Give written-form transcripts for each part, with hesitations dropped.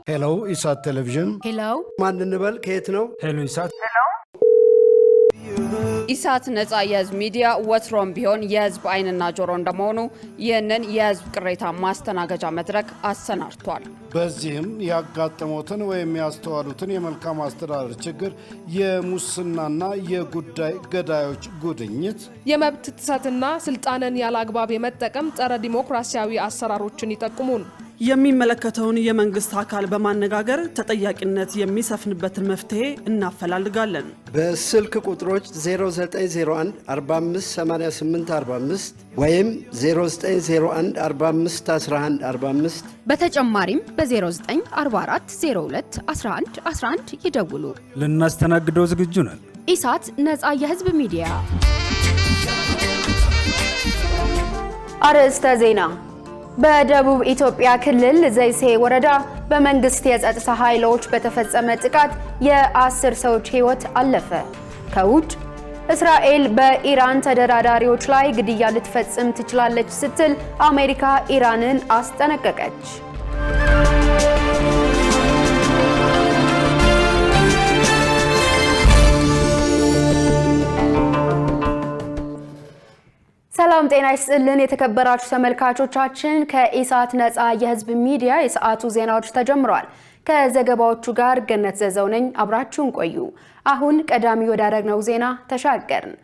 ሄሎ ኢሳት ቴሌቪዥን ሄሎ ማን እንበል ከየት ነው? ሄሎ ኢሳት ኢሳት ነፃ የህዝብ ሚዲያ ወትሮም ቢሆን የህዝብ አይንና ጆሮ እንደመሆኑ ይህንን የህዝብ ቅሬታ ማስተናገጃ መድረክ አሰናድቷል። በዚህም ያጋጠሙትን ወይም ያስተዋሉትን የመልካም አስተዳደር ችግር፣ የሙስናና የጉዳይ ገዳዮች ጉድኝት፣ የመብት ጥሰትና ስልጣንን ያለአግባብ የመጠቀም ጸረ ዲሞክራሲያዊ አሰራሮችን ይጠቁሙን። የሚመለከተውን የመንግስት አካል በማነጋገር ተጠያቂነት የሚሰፍንበትን መፍትሄ እናፈላልጋለን። በስልክ ቁጥሮች 0901 458845 ወይም 0901 451145 በተጨማሪም በ0944 02 11 11 ይደውሉ። ልናስተናግደው ዝግጁ ነን። ኢሳት ነፃ የህዝብ ሚዲያ። አርዕስተ ዜና። በደቡብ ኢትዮጵያ ክልል ዘይሴ ወረዳ በመንግስት የጸጥታ ኃይሎች በተፈጸመ ጥቃት የ10 ሰዎች ህይወት አለፈ። ከውጭ እስራኤል በኢራን ተደራዳሪዎች ላይ ግድያ ልትፈጽም ትችላለች ስትል አሜሪካ ኢራንን አስጠነቀቀች። ሰላም ጤና ይስጥልን የተከበራችሁ ተመልካቾቻችን፣ ከኢሳት ነፃ የህዝብ ሚዲያ የሰዓቱ ዜናዎች ተጀምረዋል። ከዘገባዎቹ ጋር ገነት ዘዘው ነኝ። አብራችሁን ቆዩ። አሁን ቀዳሚ ወዳደረግነው ዜና ተሻገርን።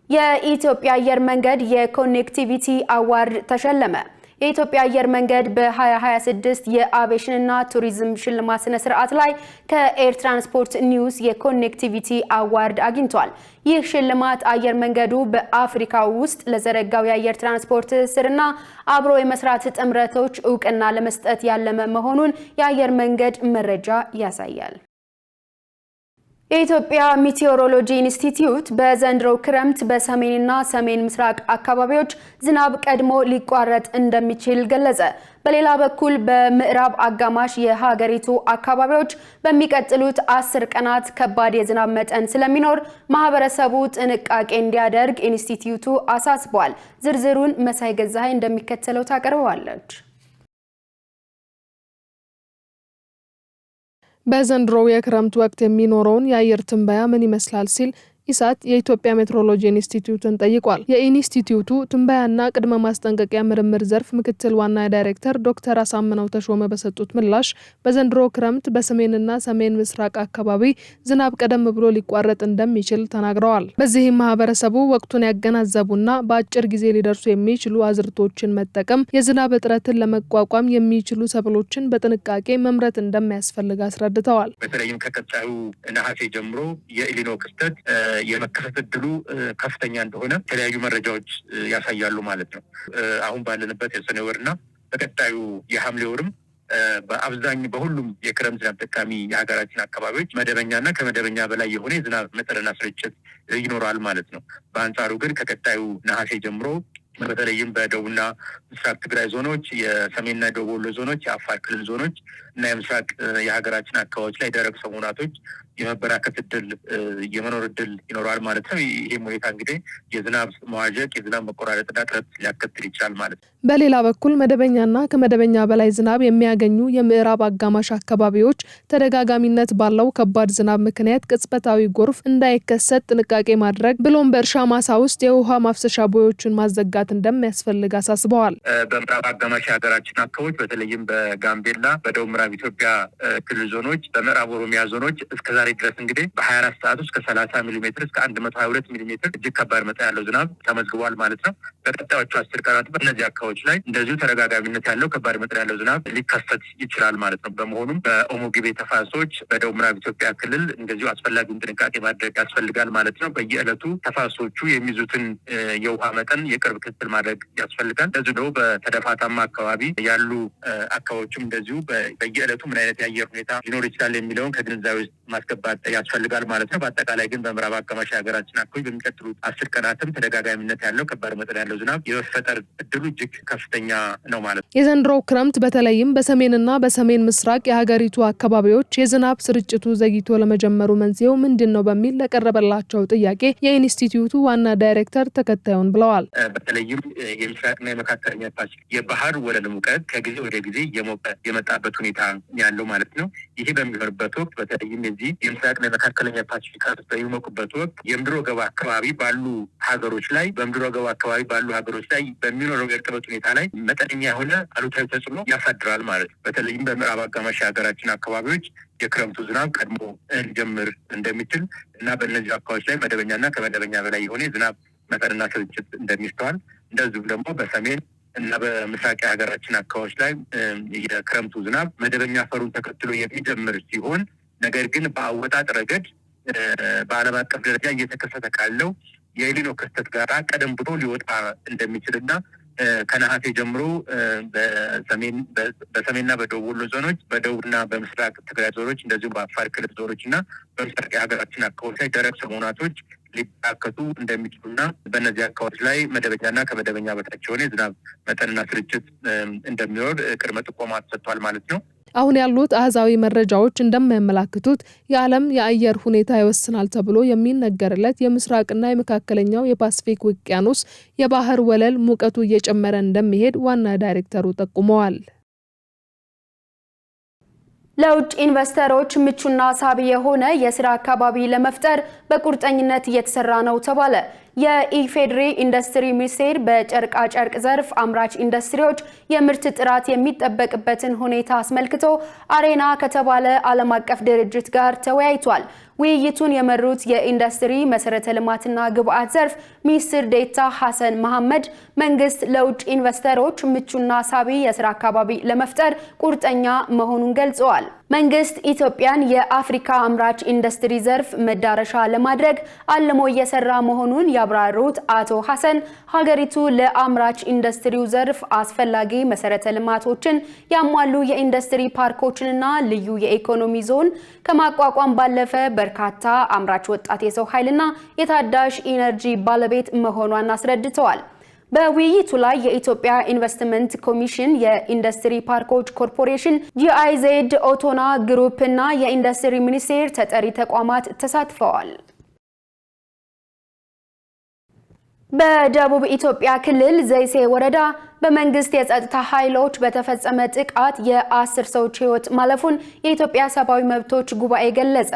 የኢትዮጵያ አየር መንገድ የኮኔክቲቪቲ አዋርድ ተሸለመ። የኢትዮጵያ አየር መንገድ በ2026 የአቪዬሽንና ቱሪዝም ሽልማት ስነ ስርዓት ላይ ከኤር ትራንስፖርት ኒውስ የኮኔክቲቪቲ አዋርድ አግኝቷል። ይህ ሽልማት አየር መንገዱ በአፍሪካ ውስጥ ለዘረጋው የአየር ትራንስፖርት ስርና አብሮ የመስራት ጥምረቶች እውቅና ለመስጠት ያለመ መሆኑን የአየር መንገድ መረጃ ያሳያል። የኢትዮጵያ ሚቲዮሮሎጂ ኢንስቲትዩት በዘንድሮ ክረምት በሰሜንና ሰሜን ምስራቅ አካባቢዎች ዝናብ ቀድሞ ሊቋረጥ እንደሚችል ገለጸ። በሌላ በኩል በምዕራብ አጋማሽ የሀገሪቱ አካባቢዎች በሚቀጥሉት 10 ቀናት ከባድ የዝናብ መጠን ስለሚኖር ማህበረሰቡ ጥንቃቄ እንዲያደርግ ኢንስቲትዩቱ አሳስቧል። ዝርዝሩን መሳይ ገዛኸኝ እንደሚከተለው ታቀርበዋለች። በዘንድሮው የክረምት ወቅት የሚኖረውን የአየር ትንበያ ምን ይመስላል ሲል ኢሳት የኢትዮጵያ ሜትሮሎጂ ኢንስቲትዩትን ጠይቋል። የኢንስቲትዩቱ ትንበያና ቅድመ ማስጠንቀቂያ ምርምር ዘርፍ ምክትል ዋና ዳይሬክተር ዶክተር አሳምነው ተሾመ በሰጡት ምላሽ በዘንድሮ ክረምት በሰሜንና ሰሜን ምስራቅ አካባቢ ዝናብ ቀደም ብሎ ሊቋረጥ እንደሚችል ተናግረዋል። በዚህም ማህበረሰቡ ወቅቱን ያገናዘቡና በአጭር ጊዜ ሊደርሱ የሚችሉ አዝርቶችን መጠቀም፣ የዝናብ እጥረትን ለመቋቋም የሚችሉ ሰብሎችን በጥንቃቄ መምረጥ እንደሚያስፈልግ አስረድተዋል። በተለይም ከቀጣዩ ነሐሴ ጀምሮ የኤሊኖ ክስተት የመከሰት እድሉ ከፍተኛ እንደሆነ የተለያዩ መረጃዎች ያሳያሉ ማለት ነው። አሁን ባለንበት የሰኔ ወርና በቀጣዩ የሐምሌ ወርም በአብዛኛው በሁሉም የክረምት ዝናብ ጠቃሚ የሀገራችን አካባቢዎች መደበኛና ከመደበኛ በላይ የሆነ የዝናብ መጠንና ስርጭት ይኖራል ማለት ነው። በአንጻሩ ግን ከቀጣዩ ነሐሴ ጀምሮ በተለይም በደቡብና ምስራቅ ትግራይ ዞኖች፣ የሰሜንና ደቡብ ወሎ ዞኖች፣ የአፋር ክልል ዞኖች እና የምስራቅ የሀገራችን አካባቢዎች ላይ ደረቅ ሰሞናቶች የመበራከት እድል የመኖር እድል ይኖራል ማለት ነው። ይህም ሁኔታ እንግዲህ የዝናብ መዋዠቅ፣ የዝናብ መቆራረጥና እጥረት ሊያስከትል ይችላል ማለት ነው። በሌላ በኩል መደበኛና ከመደበኛ በላይ ዝናብ የሚያገኙ የምዕራብ አጋማሽ አካባቢዎች ተደጋጋሚነት ባለው ከባድ ዝናብ ምክንያት ቅጽበታዊ ጎርፍ እንዳይከሰት ጥንቃቄ ማድረግ ብሎም በእርሻ ማሳ ውስጥ የውሃ ማፍሰሻ ቦዮችን ማዘጋት እንደሚያስፈልግ አሳስበዋል። በምዕራብ አጋማሽ የሀገራችን አካባቢዎች በተለይም በጋምቤላ፣ በደቡብ ምዕራብ ኢትዮጵያ ክልል ዞኖች፣ በምዕራብ ኦሮሚያ ዞኖች እስከዛሬ ድረስ እንግዲህ በ24 ሰዓት ውስጥ ከ30 ሚሊ ሜትር እስከ 122 ሚሊ ሜትር እጅግ ከባድ መጠን ያለው ዝናብ ተመዝግቧል ማለት ነው። በቀጣዮቹ 10 ቀናት በእነዚህ አካባቢዎች ላይ እንደዚሁ ተደጋጋሚነት ያለው ከባድ መጠን ያለው ዝናብ ሊከሰት ይችላል ማለት ነው። በመሆኑም በኦሞ ግቤ ተፋሰሶች በደቡብ ምዕራብ ኢትዮጵያ ክልል እንደዚሁ አስፈላጊውን ጥንቃቄ ማድረግ ያስፈልጋል ማለት ነው። በየዕለቱ ተፋሰሶቹ የሚይዙትን የውሃ መጠን የቅርብ ክትትል ማድረግ ያስፈልጋል። እንደዚሁ ደግሞ በተደፋታማ አካባቢ ያሉ አካባቢዎችም እንደዚሁ በየዕለቱ ምን አይነት የአየር ሁኔታ ሊኖር ይችላል የሚለውን ከግንዛቤ ውስጥ ማስገባት ያስፈልጋል ማለት ነው። በአጠቃላይ ግን በምዕራብ አጋማሽ ሀገራችን አካባቢ በሚቀጥሉት 10 ቀናትም ተደጋጋሚነት ያለው ከባድ መጠን ያለው ዝናብ የመፈጠር እድሉ እጅግ ከፍተኛ ነው ማለት ነው። የዘንድሮው ክረምት በተለይም በሰሜንና በሰሜን ምስራቅ የሀገሪቱ አካባቢዎች የዝናብ ስርጭቱ ዘግይቶ ለመጀመሩ መንስኤው ምንድን ነው በሚል ለቀረበላቸው ጥያቄ የኢንስቲትዩቱ ዋና ዳይሬክተር ተከታዩን ብለዋል። በተለይም የምስራቅና የመካከለኛ ፓሲፊክ የባህር ወለል ሙቀት ከጊዜ ወደ ጊዜ እየሞቀ የመጣበት ሁኔታ ሁኔታ ያለው ማለት ነው። ይሄ በሚሆንበት ወቅት በተለይም የዚህ የምስራቅና የመካከለኛ ፓሲፊክ በሚሞቁበት ወቅት የምድር ወገብ አካባቢ ባሉ ሀገሮች ላይ በሚኖረው የእርጥበት ሁኔታ ላይ መጠነኛ የሆነ አሉታዊ ተጽዕኖ ያሳድራል ማለት ነው። በተለይም በምዕራብ አጋማሽ የሀገራችን አካባቢዎች የክረምቱ ዝናብ ቀድሞ ሊጀምር እንደሚችል እና በእነዚህ አካባቢዎች ላይ መደበኛና ከመደበኛ በላይ የሆነ የዝናብ መጠንና ስርጭት እንደሚስተዋል፣ እንደዚሁም ደግሞ በሰሜን እና በምስራቅ የሀገራችን አካባቢዎች ላይ የክረምቱ ዝናብ መደበኛ አፈሩን ተከትሎ የሚጀምር ሲሆን ነገር ግን በአወጣጥ ረገድ በዓለም አቀፍ ደረጃ እየተከሰተ ካለው የኤልኒኖ ክስተት ጋር ቀደም ብሎ ሊወጣ እንደሚችልና ከነሐሴ ጀምሮ በሰሜንና በደቡብ ወሎ ዞኖች፣ በደቡብና በምስራቅ ትግራይ ዞኖች እንደዚሁም በአፋር ክልል ዞኖች እና በምስራቅ የሀገራችን አካባቢዎች ላይ ደረቅ ሰሞናቶች ሊበራከቱ እንደሚችሉና በእነዚህ አካባቢዎች ላይ መደበኛና ከመደበኛ በታች የሆነ የዝናብ መጠንና ስርጭት እንደሚኖር ቅድመ ጥቆማ ተሰጥቷል ማለት ነው። አሁን ያሉት አሃዛዊ መረጃዎች እንደሚያመላክቱት የዓለም የአየር ሁኔታ ይወስናል ተብሎ የሚነገርለት የምስራቅና የመካከለኛው የፓሲፊክ ውቅያኖስ የባህር ወለል ሙቀቱ እየጨመረ እንደሚሄድ ዋና ዳይሬክተሩ ጠቁመዋል። ለውጭ ኢንቨስተሮች ምቹና ሳቢ የሆነ የስራ አካባቢ ለመፍጠር በቁርጠኝነት እየተሰራ ነው ተባለ። የኢፌዴሪ ኢንዱስትሪ ሚኒስቴር በጨርቃ ጨርቅ ዘርፍ አምራች ኢንዱስትሪዎች የምርት ጥራት የሚጠበቅበትን ሁኔታ አስመልክቶ አሬና ከተባለ ዓለም አቀፍ ድርጅት ጋር ተወያይቷል። ውይይቱን የመሩት የኢንዱስትሪ መሰረተ ልማትና ግብዓት ዘርፍ ሚኒስትር ዴኤታ ሐሰን መሐመድ መንግስት ለውጭ ኢንቨስተሮች ምቹና ሳቢ የስራ አካባቢ ለመፍጠር ቁርጠኛ መሆኑን ገልጸዋል። መንግስት ኢትዮጵያን የአፍሪካ አምራች ኢንዱስትሪ ዘርፍ መዳረሻ ለማድረግ አልሞ እየሰራ መሆኑን ያብራሩት አቶ ሐሰን ሀገሪቱ ለአምራች ኢንዱስትሪው ዘርፍ አስፈላጊ መሰረተ ልማቶችን ያሟሉ የኢንዱስትሪ ፓርኮችንና ልዩ የኢኮኖሚ ዞን ከማቋቋም ባለፈ በርካታ አምራች ወጣት የሰው ኃይልና የታዳሽ ኢነርጂ ባለቤት መሆኗን አስረድተዋል። በውይይቱ ላይ የኢትዮጵያ ኢንቨስትመንት ኮሚሽን፣ የኢንዱስትሪ ፓርኮች ኮርፖሬሽን፣ ጂአይዜድ፣ ኦቶና ግሩፕ እና የኢንዱስትሪ ሚኒስቴር ተጠሪ ተቋማት ተሳትፈዋል። በደቡብ ኢትዮጵያ ክልል ዘይሴ ወረዳ በመንግስት የጸጥታ ኃይሎች በተፈጸመ ጥቃት የ10 ሰዎች ሕይወት ማለፉን የኢትዮጵያ ሰብአዊ መብቶች ጉባኤ ገለጸ።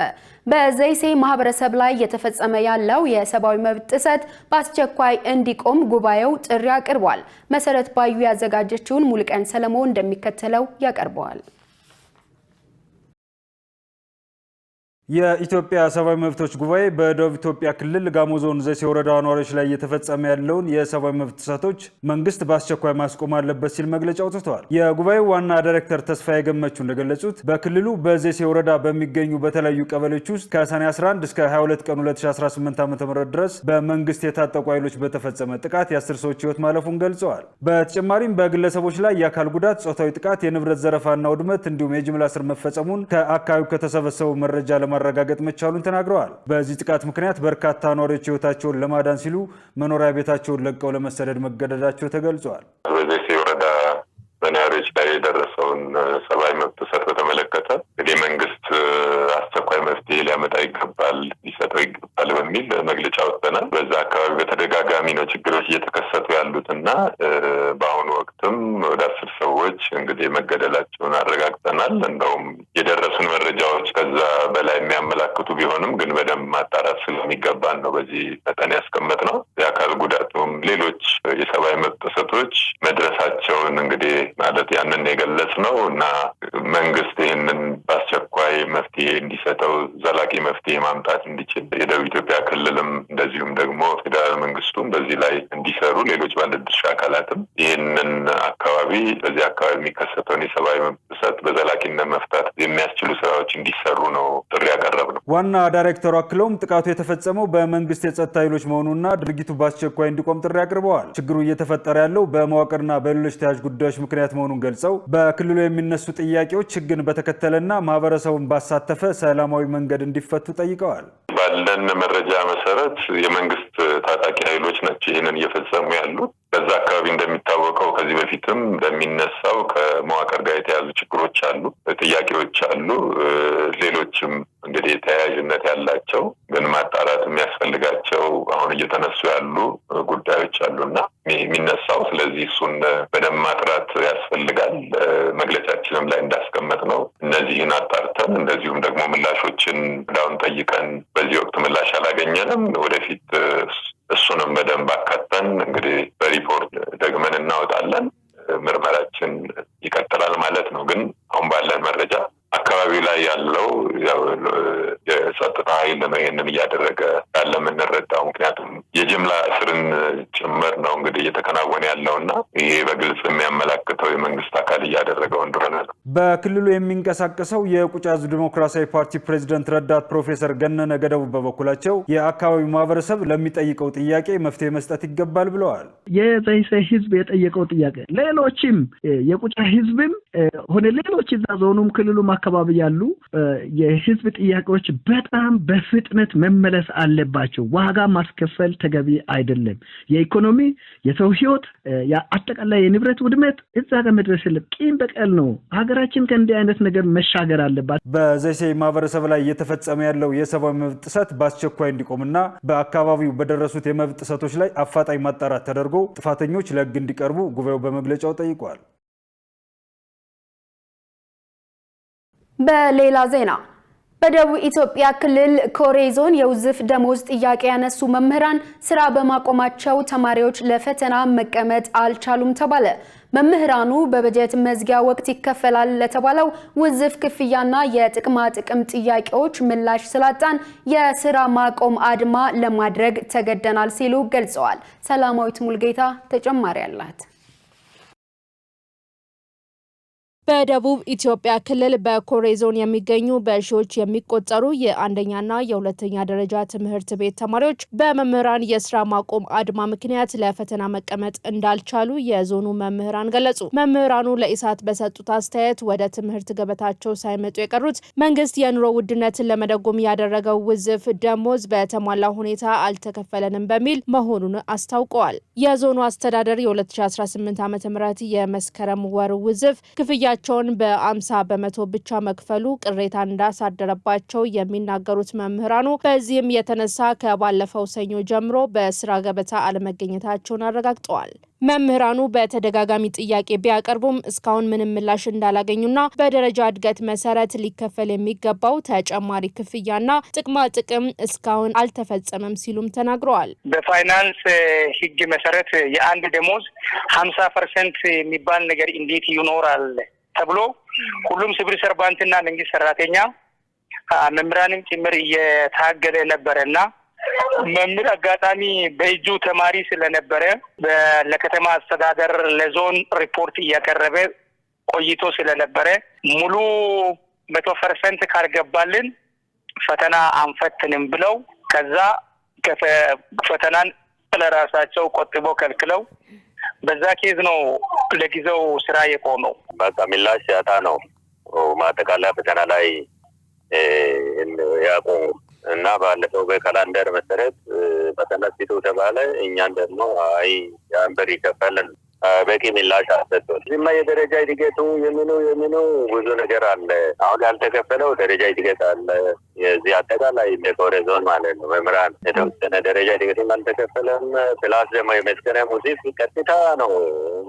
በዘይሴ ማህበረሰብ ላይ የተፈጸመ ያለው የሰብአዊ መብት ጥሰት በአስቸኳይ እንዲቆም ጉባኤው ጥሪ አቅርቧል። መሰረት ባዩ ያዘጋጀችውን ሙሉቀን ሰለሞን እንደሚከተለው ያቀርበዋል። የኢትዮጵያ ሰብአዊ መብቶች ጉባኤ በደቡብ ኢትዮጵያ ክልል ጋሞ ዞን ዘይሴ ወረዳ ነዋሪዎች ላይ እየተፈጸመ ያለውን የሰብአዊ መብት ጥሰቶች መንግስት በአስቸኳይ ማስቆም አለበት ሲል መግለጫ አውጥቷል። የጉባኤው ዋና ዳይሬክተር ተስፋዬ ገመቹ እንደገለጹት በክልሉ በዘይሴ ወረዳ በሚገኙ በተለያዩ ቀበሌዎች ውስጥ ከሰኔ 11 እስከ 22 ቀን 2018 ዓ.ም ድረስ በመንግስት የታጠቁ ኃይሎች በተፈጸመ ጥቃት የ10 ሰዎች ሕይወት ማለፉን ገልጸዋል። በተጨማሪም በግለሰቦች ላይ የአካል ጉዳት፣ ጾታዊ ጥቃት፣ የንብረት ዘረፋና ውድመት እንዲሁም የጅምላ እስር መፈጸሙን ከአካባቢው ከተሰበሰበው መረጃ ማረጋገጥ መቻሉን ተናግረዋል። በዚህ ጥቃት ምክንያት በርካታ ነዋሪዎች ሕይወታቸውን ለማዳን ሲሉ መኖሪያ ቤታቸውን ለቀው ለመሰደድ መገደዳቸው ተገልጿል። በዘይሴ ወረዳ በነዋሪዎች ላይ የደረሰውን ሰብአዊ መብት ጥሰት በተመለከተ እንግዲህ መንግስት አስቸኳይ መፍትሄ ሊያመጣ ይገባል፣ ሊሰጠው ይገባል በሚል መግለጫ ወጥተናል። በዛ አካባቢ በተደጋጋሚ ነው ችግሮች እየተከሰቱ ያሉትና በአሁኑ ወቅትም ወደ 10 ሰዎች እንግዲህ መገደላቸውን አረጋግጠናል። እንደውም የደረሱን መረጃዎች ከዛ በላይ የሚያመላክቱ ቢሆንም ግን በደንብ ማጣራት ስለሚገባን ነው በዚህ መጠን ያስቀመጥነው። የአካል ጉዳቱም ሌሎች የሰብአዊ መብት ጥሰቶች መድረሳቸውን እንግዲህ ማለት ያንን የገለጽ ነው እና መንግስት ይህንን በአስቸኳይ መፍትሄ እንዲሰጠው ዘላቂ መፍትሄ ማምጣት እንዲችል የደቡብ ኢትዮጵያ ክልልም እንደዚሁም ደግሞ ፌዴራል መንግስቱም በዚህ ላይ እንዲሰሩ ሌሎች ባለድርሻ አካላትም ይህንን አካባቢ በዚህ አካባቢ የሚከሰተውን የሰብአዊ መብት ጥሰት በዘላቂነት መፍታት የሚያስችሉ ስራዎች እንዲሰሩ ነው ጥሪ ያቀረብ ነው። ዋና ዳይሬክተሩ አክለውም ጥቃቱ የተፈጸመው በመንግስት የጸጥታ ኃይሎች መሆኑና ድርጊቱ በአስቸኳይ እንዲቆም ጥሪ አቅርበዋል። ችግሩ እየተፈጠረ ያለው በመዋቅርና በሌሎች ተያያዥ ጉዳዮች ምክንያት መሆኑን ገልጸው በክልሉ የሚነሱ ጥያቄዎች ሕግን በተከተለና ማህበረሰቡን ባሳተፈ ሰላማዊ መንገድ እንዲፈቱ ጠይቀዋል። ባለን መረጃ መሰረት የመንግስት ታጣቂ ኃይሎች ናቸው ይህንን እየፈጸሙ ያሉት። በዛ አካባቢ እንደሚታወቀው ከዚህ በፊትም እንደሚነሳው ከመዋቅር ጋር የተያዙ ችግሮች አሉ፣ ጥያቄዎች አሉ። ሌሎችም እንግዲህ ተያያዥነት ያላቸው ግን ማጣራት የሚያስፈልጋቸው አሁን እየተነሱ ያሉ ጉዳዮች አሉና የሚነሳው ስለዚህ እሱን በደንብ ማጥራት ያስፈልጋል። መግለጫችንም ላይ እንዳስቀመጥ ነው እነዚህን አጣርተን እንደዚሁም ደግሞ ምላሾችን ዳውን ጠይቀን በዚህ ወቅት ምላሽ አላገኘንም። ወደፊት እሱንም በደንብ አካተን እንግዲህ በሪፖርት ደግመን እናወጣለን። ምርመራችን ይቀጥላል ማለት ነው። ግን አሁን ባለን መረጃ አካባቢ ላይ ያለው የጸጥታ ኃይል ነው ይሄንን እያደረገ ያለ የምንረዳው። ምክንያቱም የጅምላ እስርን ጭምር ነው እንግዲህ እየተከናወነ ያለውና ይሄ በግልጽ የሚያመላክተው የመንግስት አካል እያደረገው እንደሆነ ነው። በክልሉ የሚንቀሳቀሰው የቁጫ ሕዝብ ዲሞክራሲያዊ ፓርቲ ፕሬዝዳንት ረዳት ፕሮፌሰር ገነነ ገደቡ በበኩላቸው የአካባቢው ማህበረሰብ ለሚጠይቀው ጥያቄ መፍትሄ መስጠት ይገባል ብለዋል። የዘይሴ ህዝብ የጠየቀው ጥያቄ ሌሎችም የቁጫ ህዝብም ሆነ ሌሎች እዛ ዞኑም ክልሉም አካባቢ ያሉ የህዝብ ጥያቄዎች በጣም በፍጥነት መመለስ አለባቸው። ዋጋ ማስከፈል ተገቢ አይደለም። የኢኮኖሚ የሰው ህይወት አጠቃላይ የንብረት ውድመት እዛ ጋር መድረስ የለም። ቂም በቀል ነው። ሀገራችን ከእንዲህ አይነት ነገር መሻገር አለባት። በዘይሴ ማህበረሰብ ላይ እየተፈጸመ ያለው የሰብአዊ መብት ጥሰት በአስቸኳይ እንዲቆምና በአካባቢው በደረሱት የመብት ጥሰቶች ላይ አፋጣኝ ማጣራት ተደርጎ ጥፋተኞች ለህግ እንዲቀርቡ ጉባኤው በመግለጫው ጠይቋል። በሌላ ዜና በደቡብ ኢትዮጵያ ክልል ኮሬ ዞን የውዝፍ ደሞዝ ጥያቄ ያነሱ መምህራን ስራ በማቆማቸው ተማሪዎች ለፈተና መቀመጥ አልቻሉም ተባለ። መምህራኑ በበጀት መዝጊያ ወቅት ይከፈላል ለተባለው ውዝፍ ክፍያና የጥቅማ ጥቅም ጥያቄዎች ምላሽ ስላጣን የስራ ማቆም አድማ ለማድረግ ተገደናል ሲሉ ገልጸዋል። ሰላማዊት ሙልጌታ ተጨማሪ አላት። በደቡብ ኢትዮጵያ ክልል በኮሬ ዞን የሚገኙ በሺዎች የሚቆጠሩ የአንደኛና የሁለተኛ ደረጃ ትምህርት ቤት ተማሪዎች በመምህራን የስራ ማቆም አድማ ምክንያት ለፈተና መቀመጥ እንዳልቻሉ የዞኑ መምህራን ገለጹ። መምህራኑ ለኢሳት በሰጡት አስተያየት ወደ ትምህርት ገበታቸው ሳይመጡ የቀሩት መንግስት የኑሮ ውድነትን ለመደጎም ያደረገው ውዝፍ ደሞዝ በተሟላ ሁኔታ አልተከፈለንም በሚል መሆኑን አስታውቀዋል። የዞኑ አስተዳደር የ2018 ዓ.ም የመስከረም ወር ውዝፍ ክፍያ ቸውን በ50 በመቶ ብቻ መክፈሉ ቅሬታ እንዳሳደረባቸው የሚናገሩት መምህራኑ በዚህም የተነሳ ከባለፈው ሰኞ ጀምሮ በስራ ገበታ አለመገኘታቸውን አረጋግጠዋል። መምህራኑ በተደጋጋሚ ጥያቄ ቢያቀርቡም እስካሁን ምንም ምላሽ እንዳላገኙና በደረጃ እድገት መሰረት ሊከፈል የሚገባው ተጨማሪ ክፍያና ጥቅማ ጥቅም እስካሁን አልተፈጸመም ሲሉም ተናግረዋል። በፋይናንስ ህግ መሰረት የአንድ ደሞዝ 50% የሚባል ነገር እንዴት ይኖራል ተብሎ ሁሉም ሲቪል ሰርቫንትና መንግስት ሰራተኛ መምህራንም ጭምር እየታገለ ነበረና መምህር አጋጣሚ በእጁ ተማሪ ስለነበረ ለከተማ አስተዳደር ለዞን ሪፖርት እያቀረበ ቆይቶ ስለነበረ ሙሉ 100% ካልገባልን ፈተና አንፈትንም ብለው ከዛ ፈተናን ለራሳቸው ቆጥቦ ከልክለው በዛ ኬዝ ነው ለጊዜው ስራ የቆመው። በቃ ምላሽ ያጣ ነው ማጠቃለያ ፈተና ላይ ያቆሙ እና ባለፈው በካላንደር መሰረት ፈተና ሲቱ ተባለ። እኛን ደግሞ አይ ያንበር ይከፈልን በቂ ምላሽ አሰጥቶ ዝማ የደረጃ እድገቱ የምኑ ብዙ ነገር አለ። አሁን ያልተከፈለው ደረጃ እድገት አለ። የዚህ አጠቃላይ ለኮሬ ዞን ማለት ነው መምህራን የተወሰነ ደረጃ እድገቱን አልተከፈለም። ፕላስ ደግሞ የመስከረም ውዝፍ ቀጥታ ነው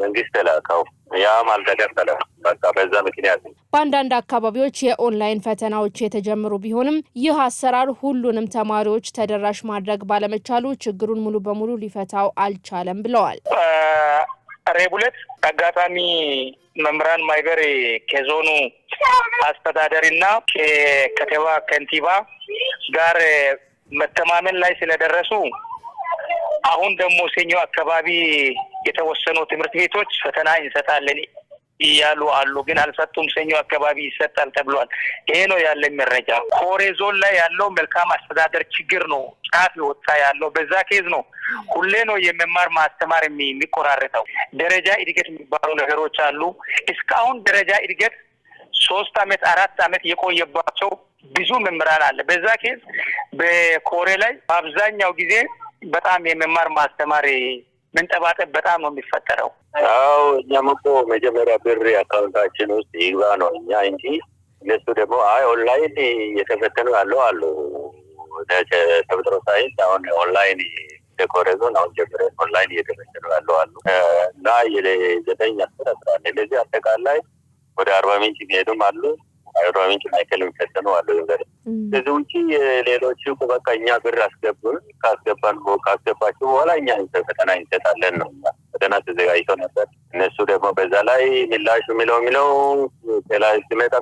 መንግስት ላከው፣ ያም አልተከፈለም። በቃ በዛ ምክንያት በአንዳንድ አካባቢዎች የኦንላይን ፈተናዎች የተጀመሩ ቢሆንም ይህ አሰራር ሁሉንም ተማሪዎች ተደራሽ ማድረግ ባለመቻሉ ችግሩን ሙሉ በሙሉ ሊፈታው አልቻለም ብለዋል። ሬቡለት አጋጣሚ መምህራን ማይበር ከዞኑ አስተዳደርና ከከተማ ከንቲባ ጋር መተማመን ላይ ስለደረሱ አሁን ደግሞ ሰኞ አካባቢ የተወሰኑ ትምህርት ቤቶች ፈተና እንሰጣለን እያሉ አሉ። ግን አልሰጡም። ሰኞ አካባቢ ይሰጣል ተብሏል። ይሄ ነው ያለ መረጃ። ኮሬ ዞን ላይ ያለው መልካም አስተዳደር ችግር ነው ጫፍ ይወጣ ያለው። በዛ ኬዝ ነው ሁሌ ነው የመማር ማስተማር የሚቆራረጠው። ደረጃ እድገት የሚባሉ ነገሮች አሉ። እስካሁን ደረጃ እድገት 3 አመት 4 አመት የቆየባቸው ብዙ መምህራን አለ። በዛ ኬዝ በኮሬ ላይ አብዛኛው ጊዜ በጣም የመማር ማስተማር መንጠባጠብ በጣም ነው የሚፈጠረው። አዎ እኛም እኮ መጀመሪያ ብር አካውንታችን ውስጥ ይግባ ነው እኛ እንጂ እነሱ ደግሞ አይ ኦንላይን እየተፈተኑ ያለው አሉ። ተፈጥሮ ሳይንስ አሁን ኦንላይን ደኮሬሽን አሁን ጀምረን ኦንላይን እየተመሰሉ አሉ እና የዘጠኝ 10 ለዚህ አጠቃላይ ወደ 40 ምንጭ ሄዱም አሉ 40 ምንጭ ማይከል የሚፈተኑ አሉ ዩኒቨርሲቲ ስለዚህ ውጪ ሌሎቹ በቃ እኛ ብር ካስገባችሁ በኋላ እኛ ፈተና እንሰጣለን ነው ፈተና ተዘጋጅቶ ነበር እነሱ ደግሞ በዛ ላይ ምላሹ የሚለው ላይ ሲመጣ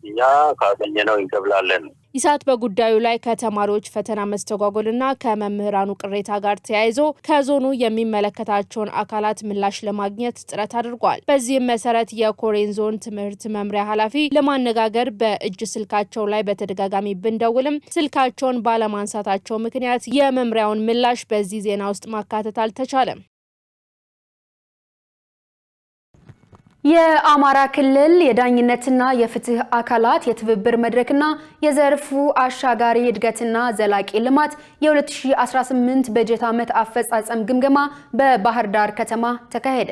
እኛ ካገኘነው እንከብላለን ኢሳት በጉዳዩ ላይ ከተማሪዎች ፈተና መስተጓጎልና ከመምህራኑ ቅሬታ ጋር ተያይዞ ከዞኑ የሚመለከታቸውን አካላት ምላሽ ለማግኘት ጥረት አድርጓል። በዚህም መሰረት የኮሬን ዞን ትምህርት መምሪያ ኃላፊ ለማነጋገር በእጅ ስልካቸው ላይ በተደጋጋሚ ብንደውልም ስልካቸውን ባለማንሳታቸው ምክንያት የመምሪያውን ምላሽ በዚህ ዜና ውስጥ ማካተት አልተቻለም። የአማራ ክልል የዳኝነትና የፍትህ አካላት የትብብር መድረክና የዘርፉ አሻጋሪ እድገትና ዘላቂ ልማት የ2018 በጀት ዓመት አፈጻጸም ግምገማ በባህር ዳር ከተማ ተካሄደ።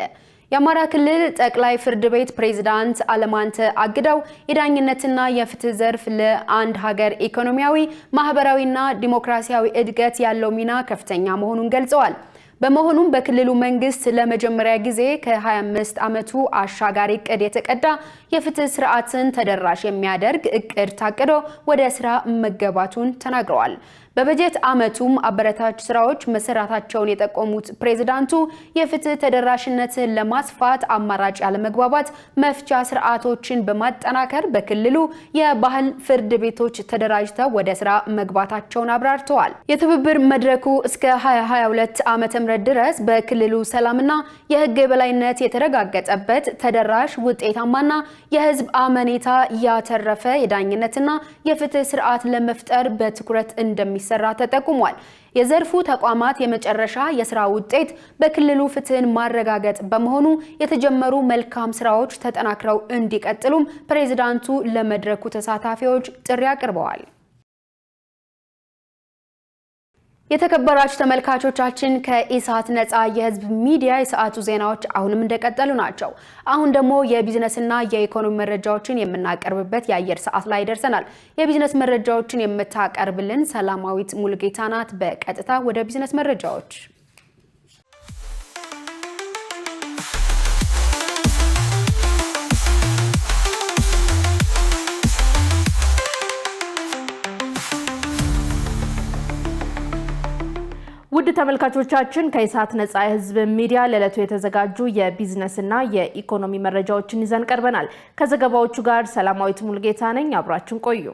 የአማራ ክልል ጠቅላይ ፍርድ ቤት ፕሬዝዳንት አለማንተ አግዳው የዳኝነትና የፍትህ ዘርፍ ለአንድ ሀገር ኢኮኖሚያዊ፣ ማህበራዊና ዲሞክራሲያዊ እድገት ያለው ሚና ከፍተኛ መሆኑን ገልጸዋል። በመሆኑም በክልሉ መንግስት ለመጀመሪያ ጊዜ ከ25 ዓመቱ አሻጋሪ እቅድ የተቀዳ የፍትህ ስርዓትን ተደራሽ የሚያደርግ እቅድ ታቅዶ ወደ ስራ መገባቱን ተናግረዋል። በበጀት ዓመቱም አበረታች ስራዎች መሰራታቸውን የጠቆሙት ፕሬዝዳንቱ የፍትህ ተደራሽነትን ለማስፋት አማራጭ ያለመግባባት መፍቻ ስርዓቶችን በማጠናከር በክልሉ የባህል ፍርድ ቤቶች ተደራጅተው ወደ ስራ መግባታቸውን አብራርተዋል። የትብብር መድረኩ እስከ 2022 ዓመተ ምህረት ድረስ በክልሉ ሰላምና የህግ የበላይነት የተረጋገጠበት ተደራሽ ውጤታማና የህዝብ አመኔታ ያተረፈ የዳኝነትና የፍትህ ስርዓት ለመፍጠር በትኩረት እንደሚሰራ ተጠቁሟል። የዘርፉ ተቋማት የመጨረሻ የስራ ውጤት በክልሉ ፍትህን ማረጋገጥ በመሆኑ የተጀመሩ መልካም ስራዎች ተጠናክረው እንዲቀጥሉም ፕሬዝዳንቱ ለመድረኩ ተሳታፊዎች ጥሪ አቅርበዋል። የተከበራችሁ ተመልካቾቻችን ከኢሳት ነፃ የህዝብ ሚዲያ የሰዓቱ ዜናዎች አሁንም እንደቀጠሉ ናቸው። አሁን ደግሞ የቢዝነስና የኢኮኖሚ መረጃዎችን የምናቀርብበት የአየር ሰዓት ላይ ደርሰናል። የቢዝነስ መረጃዎችን የምታቀርብልን ሰላማዊት ሙልጌታ ናት። በቀጥታ ወደ ቢዝነስ መረጃዎች ውድ ተመልካቾቻችን ከኢሳት ነፃ የህዝብ ሚዲያ ለዕለቱ የተዘጋጁ የቢዝነስና የኢኮኖሚ መረጃዎችን ይዘን ቀርበናል። ከዘገባዎቹ ጋር ሰላማዊት ሙልጌታ ነኝ። አብራችሁን ቆዩ።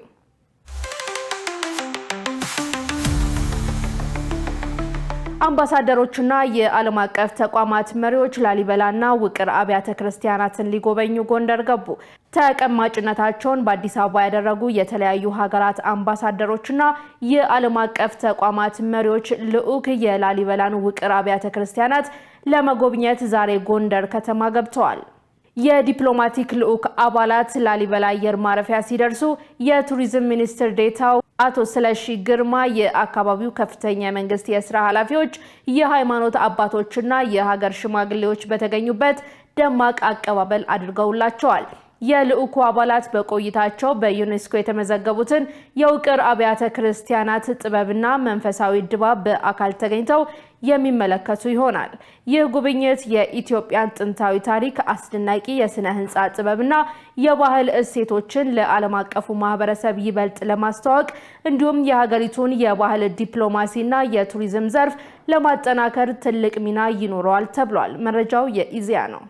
አምባሳደሮችና የዓለም አቀፍ ተቋማት መሪዎች ላሊበላና ውቅር አብያተ ክርስቲያናትን ሊጎበኙ ጎንደር ገቡ። ተቀማጭነታቸውን በአዲስ አበባ ያደረጉ የተለያዩ ሀገራት አምባሳደሮችና የዓለም አቀፍ ተቋማት መሪዎች ልዑክ የላሊበላን ውቅር አብያተ ክርስቲያናት ለመጎብኘት ዛሬ ጎንደር ከተማ ገብተዋል። የዲፕሎማቲክ ልዑክ አባላት ላሊበላ አየር ማረፊያ ሲደርሱ የቱሪዝም ሚኒስትር ዴታው አቶ ስለሺ ግርማ፣ የአካባቢው ከፍተኛ የመንግስት የስራ ኃላፊዎች፣ የሃይማኖት አባቶችና የሀገር ሽማግሌዎች በተገኙበት ደማቅ አቀባበል አድርገውላቸዋል። የልዑኩ አባላት በቆይታቸው በዩኔስኮ የተመዘገቡትን የውቅር አብያተ ክርስቲያናት ጥበብና መንፈሳዊ ድባብ በአካል ተገኝተው የሚመለከቱ ይሆናል። ይህ ጉብኝት የኢትዮጵያን ጥንታዊ ታሪክ፣ አስደናቂ የስነ ህንጻ ጥበብና የባህል እሴቶችን ለዓለም አቀፉ ማህበረሰብ ይበልጥ ለማስተዋወቅ እንዲሁም የሀገሪቱን የባህል ዲፕሎማሲና የቱሪዝም ዘርፍ ለማጠናከር ትልቅ ሚና ይኖረዋል ተብሏል። መረጃው የኢዜአ ነው።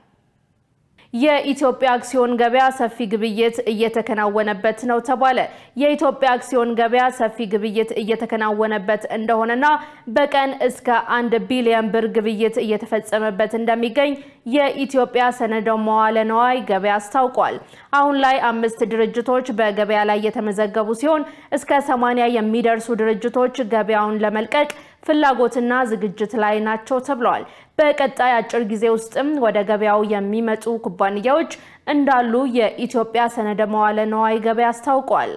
የኢትዮጵያ አክሲዮን ገበያ ሰፊ ግብይት እየተከናወነበት ነው ተባለ። የኢትዮጵያ አክሲዮን ገበያ ሰፊ ግብይት እየተከናወነበት እንደሆነና በቀን እስከ 1 ቢሊዮን ብር ግብይት እየተፈጸመበት እንደሚገኝ የኢትዮጵያ ሰነደ መዋዕለ ንዋይ ገበያ አስታውቋል። አሁን ላይ 5 ድርጅቶች በገበያ ላይ የተመዘገቡ ሲሆን እስከ 80 የሚደርሱ ድርጅቶች ገበያውን ለመልቀቅ ፍላጎትና ዝግጅት ላይ ናቸው ተብሏል። በቀጣይ አጭር ጊዜ ውስጥም ወደ ገበያው የሚመጡ ኩባንያዎች እንዳሉ የኢትዮጵያ ሰነደ መዋዕለ ንዋይ ገበያ አስታውቋል።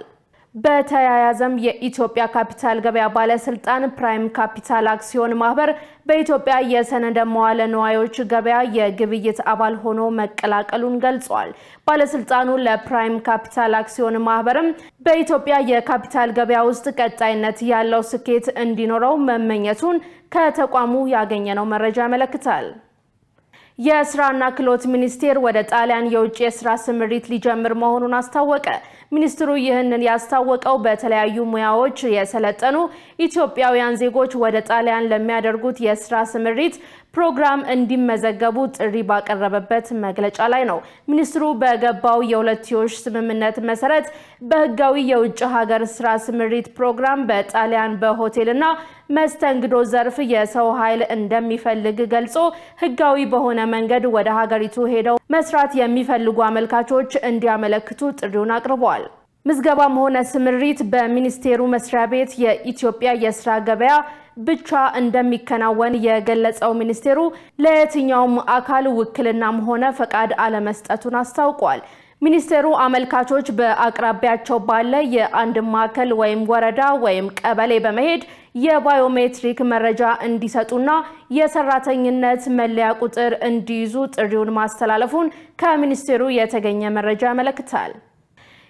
በተያያዘም የኢትዮጵያ ካፒታል ገበያ ባለስልጣን ፕራይም ካፒታል አክሲዮን ማህበር በኢትዮጵያ የሰነደ መዋለ ንዋዮች ገበያ የግብይት አባል ሆኖ መቀላቀሉን ገልጿል። ባለስልጣኑ ለፕራይም ካፒታል አክሲዮን ማህበርም በኢትዮጵያ የካፒታል ገበያ ውስጥ ቀጣይነት ያለው ስኬት እንዲኖረው መመኘቱን ከተቋሙ ያገኘነው መረጃ ያመለክታል። የስራና ክህሎት ሚኒስቴር ወደ ጣሊያን የውጭ የስራ ስምሪት ሊጀምር መሆኑን አስታወቀ። ሚኒስትሩ ይህንን ያስታወቀው በተለያዩ ሙያዎች የሰለጠኑ ኢትዮጵያውያን ዜጎች ወደ ጣሊያን ለሚያደርጉት የስራ ስምሪት ፕሮግራም እንዲመዘገቡ ጥሪ ባቀረበበት መግለጫ ላይ ነው። ሚኒስትሩ በገባው የሁለትዮሽ ስምምነት መሰረት በህጋዊ የውጭ ሀገር ስራ ስምሪት ፕሮግራም በጣሊያን በሆቴልና መስተንግዶ ዘርፍ የሰው ኃይል እንደሚፈልግ ገልጾ ህጋዊ በሆነ መንገድ ወደ ሀገሪቱ ሄደው መስራት የሚፈልጉ አመልካቾች እንዲያመለክቱ ጥሪውን አቅርበዋል። ምዝገባም ሆነ ስምሪት በሚኒስቴሩ መስሪያ ቤት የኢትዮጵያ የስራ ገበያ ብቻ እንደሚከናወን የገለጸው ሚኒስቴሩ ለየትኛውም አካል ውክልናም ሆነ ፈቃድ አለመስጠቱን አስታውቋል። ሚኒስቴሩ አመልካቾች በአቅራቢያቸው ባለ የአንድ ማዕከል ወይም ወረዳ ወይም ቀበሌ በመሄድ የባዮሜትሪክ መረጃ እንዲሰጡና የሰራተኝነት መለያ ቁጥር እንዲይዙ ጥሪውን ማስተላለፉን ከሚኒስቴሩ የተገኘ መረጃ ያመለክታል።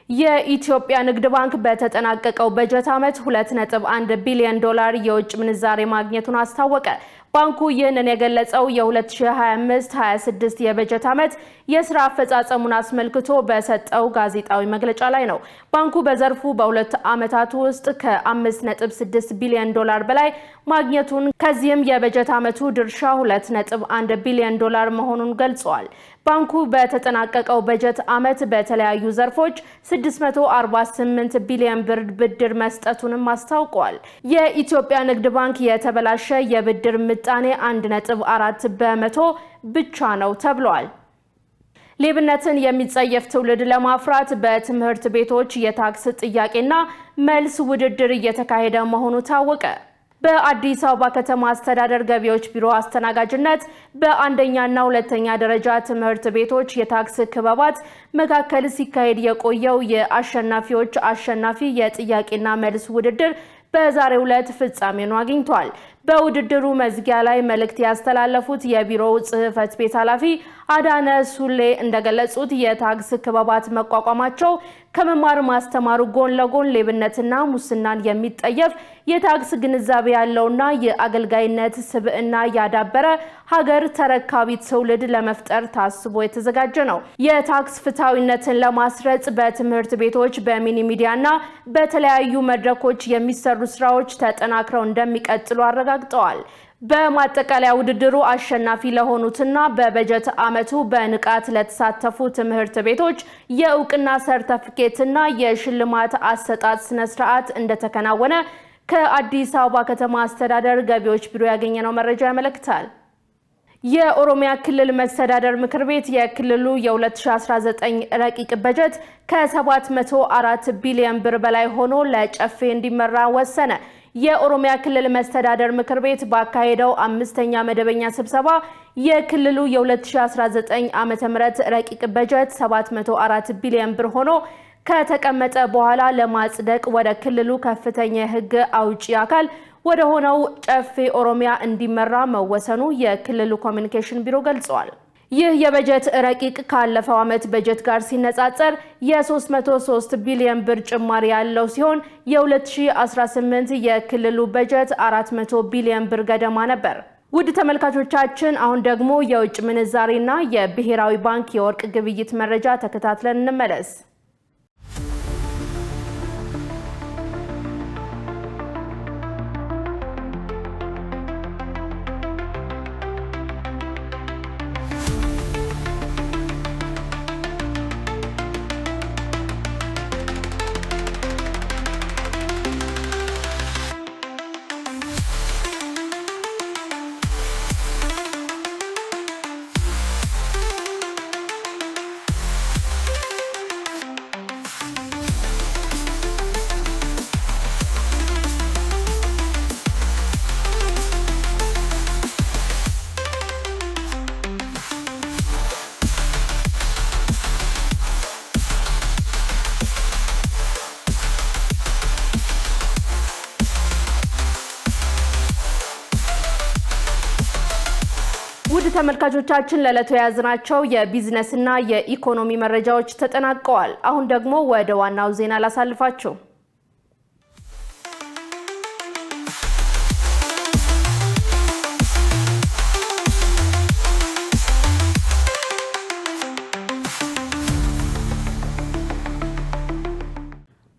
የኢትዮጵያ ንግድ ባንክ በተጠናቀቀው በጀት ዓመት 2.1 ቢሊዮን ዶላር የውጭ ምንዛሬ ማግኘቱን አስታወቀ። ባንኩ ይህንን የገለጸው የ2025-26 የበጀት ዓመት የስራ አፈጻጸሙን አስመልክቶ በሰጠው ጋዜጣዊ መግለጫ ላይ ነው። ባንኩ በዘርፉ በሁለት ዓመታት ውስጥ ከ5.6 ቢሊዮን ዶላር በላይ ማግኘቱን ከዚህም የበጀት ዓመቱ ድርሻ 2.1 ቢሊዮን ዶላር መሆኑን ገልጿል። ባንኩ በተጠናቀቀው በጀት ዓመት በተለያዩ ዘርፎች 648 ቢሊዮን ብር ብድር መስጠቱንም አስታውቋል። የኢትዮጵያ ንግድ ባንክ የተበላሸ የብድር ምጣኔ 1.4 በመቶ ብቻ ነው ተብሏል። ሌብነትን የሚጸየፍ ትውልድ ለማፍራት በትምህርት ቤቶች የታክስ ጥያቄና መልስ ውድድር እየተካሄደ መሆኑ ታወቀ። በአዲስ አበባ ከተማ አስተዳደር ገቢዎች ቢሮ አስተናጋጅነት በአንደኛና ሁለተኛ ደረጃ ትምህርት ቤቶች የታክስ ክበባት መካከል ሲካሄድ የቆየው የአሸናፊዎች አሸናፊ የጥያቄና መልስ ውድድር በዛሬው ዕለት ፍጻሜውን አግኝቷል። በውድድሩ መዝጊያ ላይ መልእክት ያስተላለፉት የቢሮው ጽህፈት ቤት ኃላፊ አዳነ ሱሌ እንደገለጹት የታክስ ክበባት መቋቋማቸው ከመማር ማስተማሩ ጎን ለጎን ሌብነትና ሙስናን የሚጠየፍ የታክስ ግንዛቤ ያለውና የአገልጋይነት ስብዕና ያዳበረ ሀገር ተረካቢ ትውልድ ለመፍጠር ታስቦ የተዘጋጀ ነው። የታክስ ፍትሐዊነትን ለማስረጽ በትምህርት ቤቶች በሚኒ ሚዲያና በተለያዩ መድረኮች የሚሰሩ ስራዎች ተጠናክረው እንደሚቀጥሉ አረጋግጠዋል። በማጠቃለያ ውድድሩ አሸናፊ ለሆኑትና በበጀት ዓመቱ በንቃት ለተሳተፉ ትምህርት ቤቶች የእውቅና ሰርተፊኬትና የሽልማት አሰጣጥ ስነ ስርዓት እንደተከናወነ ከአዲስ አበባ ከተማ አስተዳደር ገቢዎች ቢሮ ያገኘነው መረጃ ያመለክታል። የኦሮሚያ ክልል መስተዳደር ምክር ቤት የክልሉ የ2019 ረቂቅ በጀት ከ704 ቢሊዮን ብር በላይ ሆኖ ለጨፌ እንዲመራ ወሰነ። የኦሮሚያ ክልል መስተዳደር ምክር ቤት ባካሄደው 5ኛ መደበኛ ስብሰባ የክልሉ የ2019 ዓመተ ምህረት ረቂቅ በጀት 704 ቢሊዮን ብር ሆኖ ከተቀመጠ በኋላ ለማጽደቅ ወደ ክልሉ ከፍተኛ የሕግ አውጪ አካል ወደ ሆነው ጨፌ ኦሮሚያ እንዲመራ መወሰኑ የክልሉ ኮሚኒኬሽን ቢሮ ገልጿል። ይህ የበጀት ረቂቅ ካለፈው ዓመት በጀት ጋር ሲነጻጸር የ303 ቢሊዮን ብር ጭማሪ ያለው ሲሆን የ2018 የክልሉ በጀት 400 ቢሊዮን ብር ገደማ ነበር። ውድ ተመልካቾቻችን አሁን ደግሞ የውጭ ምንዛሬና የብሔራዊ ባንክ የወርቅ ግብይት መረጃ ተከታትለን እንመለስ። ተመልካቾቻችን ለዕለቱ የያዝናቸው የቢዝነስና የኢኮኖሚ መረጃዎች ተጠናቀዋል። አሁን ደግሞ ወደ ዋናው ዜና ላሳልፋችሁ።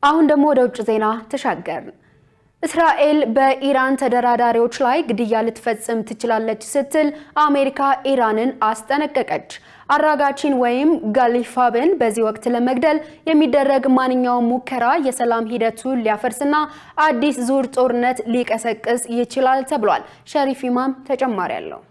አሁን ደግሞ ወደ ውጭ ዜና ተሻገርን። እስራኤል በኢራን ተደራዳሪዎች ላይ ግድያ ልትፈጽም ትችላለች ስትል አሜሪካ ኢራንን አስጠነቀቀች። አራጋቺን ወይም ጋሊፋብን በዚህ ወቅት ለመግደል የሚደረግ ማንኛውም ሙከራ የሰላም ሂደቱን ሊያፈርስና አዲስ ዙር ጦርነት ሊቀሰቅስ ይችላል ተብሏል። ሸሪፍ ኢማም ተጨማሪ አለው።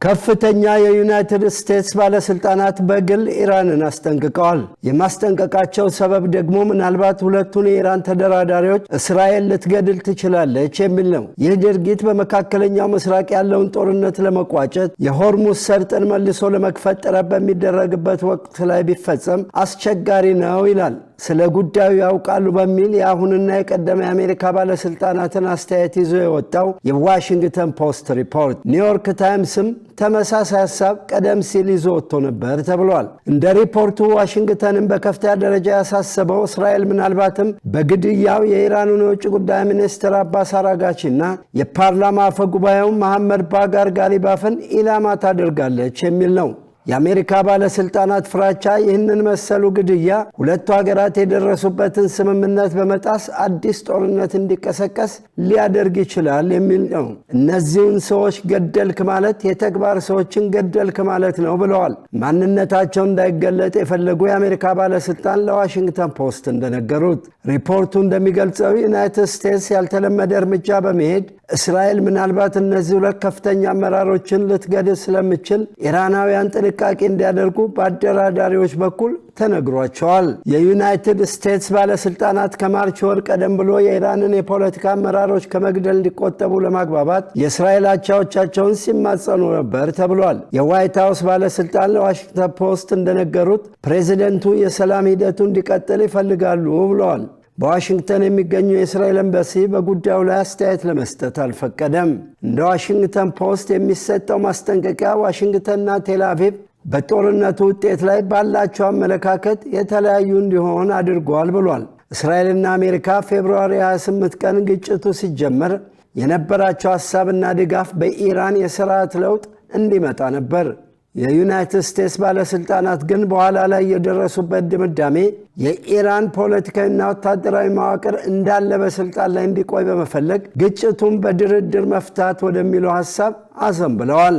ከፍተኛ የዩናይትድ ስቴትስ ባለስልጣናት በግል ኢራንን አስጠንቅቀዋል። የማስጠንቀቃቸው ሰበብ ደግሞ ምናልባት ሁለቱን የኢራን ተደራዳሪዎች እስራኤል ልትገድል ትችላለች የሚል ነው። ይህ ድርጊት በመካከለኛው ምስራቅ ያለውን ጦርነት ለመቋጨት የሆርሙዝ ሰርጥን መልሶ ለመክፈት ጥረት በሚደረግበት ወቅት ላይ ቢፈጸም አስቸጋሪ ነው ይላል። ስለ ጉዳዩ ያውቃሉ በሚል የአሁንና የቀደመ የአሜሪካ ባለስልጣናትን አስተያየት ይዞ የወጣው የዋሽንግተን ፖስት ሪፖርት ኒውዮርክ ታይምስም ተመሳሳይ ሐሳብ ቀደም ሲል ይዞ ወጥቶ ነበር ተብሏል። እንደ ሪፖርቱ ዋሽንግተንን በከፍተኛ ደረጃ ያሳሰበው እስራኤል ምናልባትም በግድያው የኢራኑን የውጭ ጉዳይ ሚኒስትር አባስ አራጋቺና የፓርላማ አፈ ጉባኤው መሐመድ ባጋር ጋሊባፍን ኢላማ ታደርጋለች የሚል ነው። የአሜሪካ ባለስልጣናት ፍራቻ ይህንን መሰሉ ግድያ ሁለቱ ሀገራት የደረሱበትን ስምምነት በመጣስ አዲስ ጦርነት እንዲቀሰቀስ ሊያደርግ ይችላል የሚል ነው። እነዚህን ሰዎች ገደልክ ማለት የተግባር ሰዎችን ገደልክ ማለት ነው ብለዋል። ማንነታቸው እንዳይገለጥ የፈለጉ የአሜሪካ ባለስልጣን ለዋሽንግተን ፖስት እንደነገሩት ሪፖርቱ እንደሚገልጸው ዩናይትድ ስቴትስ ያልተለመደ እርምጃ በመሄድ እስራኤል ምናልባት እነዚህ ሁለት ከፍተኛ አመራሮችን ልትገድል ስለምችል ኢራናውያን ጥንቃቄ እንዲያደርጉ በአደራዳሪዎች በኩል ተነግሯቸዋል። የዩናይትድ ስቴትስ ባለስልጣናት ከማርች ወር ቀደም ብሎ የኢራንን የፖለቲካ አመራሮች ከመግደል እንዲቆጠቡ ለማግባባት የእስራኤል አቻዎቻቸውን ሲማጸኑ ነበር ተብሏል። የዋይት ሃውስ ባለስልጣን ለዋሽንግተን ፖስት እንደነገሩት ፕሬዚደንቱ የሰላም ሂደቱ እንዲቀጥል ይፈልጋሉ ብለዋል። በዋሽንግተን የሚገኙ የእስራኤል ኤምባሲ በጉዳዩ ላይ አስተያየት ለመስጠት አልፈቀደም። እንደ ዋሽንግተን ፖስት የሚሰጠው ማስጠንቀቂያ ዋሽንግተንና ቴል አቪቭ በጦርነቱ ውጤት ላይ ባላቸው አመለካከት የተለያዩ እንዲሆን አድርጓል ብሏል። እስራኤልና አሜሪካ ፌብሩዋሪ 28 ቀን ግጭቱ ሲጀመር የነበራቸው ሐሳብና ድጋፍ በኢራን የሥርዓት ለውጥ እንዲመጣ ነበር። የዩናይትድ ስቴትስ ባለስልጣናት ግን በኋላ ላይ የደረሱበት ድምዳሜ የኢራን ፖለቲካዊና ወታደራዊ መዋቅር እንዳለ በስልጣን ላይ እንዲቆይ በመፈለግ ግጭቱን በድርድር መፍታት ወደሚለው ሐሳብ አዘንብለዋል።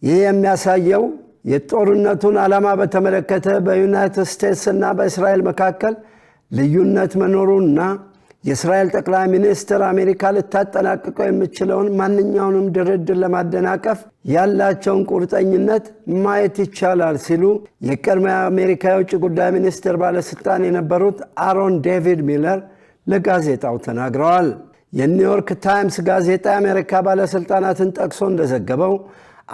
ይህ የሚያሳየው የጦርነቱን ዓላማ በተመለከተ በዩናይትድ ስቴትስና በእስራኤል መካከል ልዩነት መኖሩና የእስራኤል ጠቅላይ ሚኒስትር አሜሪካ ልታጠናቅቀው የምትችለውን ማንኛውንም ድርድር ለማደናቀፍ ያላቸውን ቁርጠኝነት ማየት ይቻላል ሲሉ የቀድሞ የአሜሪካ የውጭ ጉዳይ ሚኒስትር ባለስልጣን የነበሩት አሮን ዴቪድ ሚለር ለጋዜጣው ተናግረዋል። የኒውዮርክ ታይምስ ጋዜጣ የአሜሪካ ባለስልጣናትን ጠቅሶ እንደዘገበው